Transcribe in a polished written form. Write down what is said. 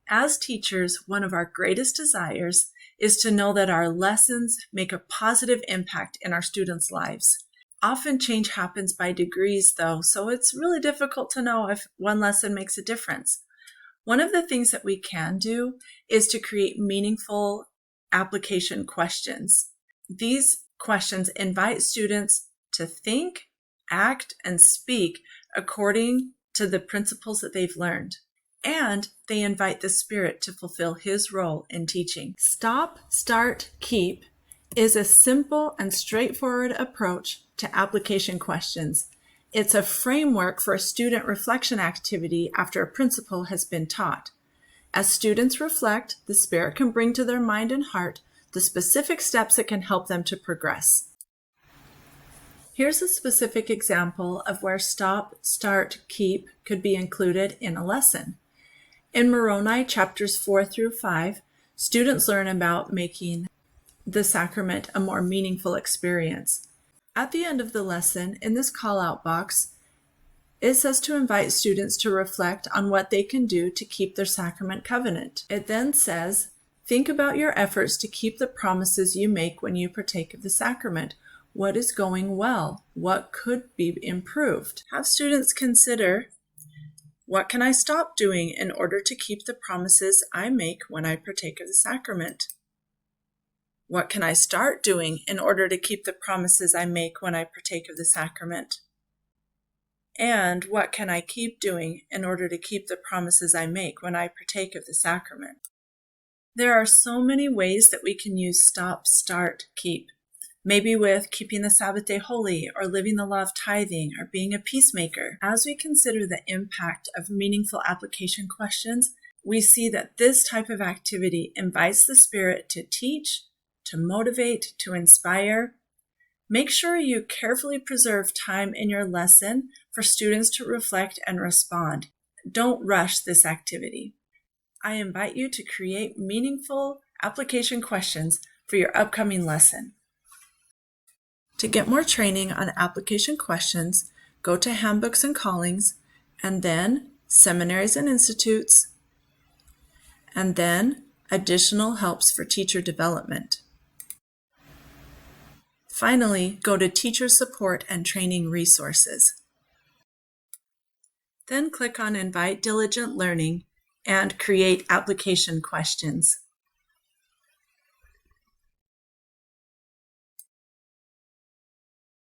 As teachers, one of our greatest desires is to know that our lessons make a positive impact in our students' lives. Often change happens by degrees, though, so it's really difficult to know if one lesson makes a difference. One of the things that we can do is to create meaningful application questions. These questions invite students to think, act, and speak according to the principles that they've learned. And they invite the Spirit to fulfill His role in teaching. Stop, Start, Keep is a simple and straightforward approach to application questions. It's a framework for a student reflection activity after a principle has been taught. As students reflect, the Spirit can bring to their mind and heart the specific steps that can help them to progress. Here's a specific example of where Stop, Start, Keep could be included in a lesson. In Moroni chapters 4 through 5, students learn about making the sacrament a more meaningful experience. At the end of the lesson, in this call-out box, it says to invite students to reflect on what they can do to keep their sacrament covenant. It then says, think about your efforts to keep the promises you make when you partake of the sacrament. What is going well? What could be improved? Have students consider, what can I stop doing in order to keep the promises I make when I partake of the sacrament? What can I start doing in order to keep the promises I make when I partake of the sacrament? And what can I keep doing in order to keep the promises I make when I partake of the sacrament? There are so many ways that we can use Stop, Start, Keep. Maybe with keeping the Sabbath day holy, or living the law of tithing, or being a peacemaker. As we consider the impact of meaningful application questions, we see that this type of activity invites the Spirit to teach, to motivate, to inspire. Make sure you carefully preserve time in your lesson for students to reflect and respond. Don't rush this activity. I invite you to create meaningful application questions for your upcoming lesson. To get more training on application questions, go to Handbooks and Callings, and then Seminaries and Institutes, and then Additional Helps for Teacher Development. Finally, go to Teacher Support and Training Resources. Then click on Invite Diligent Learning and Create Application Questions.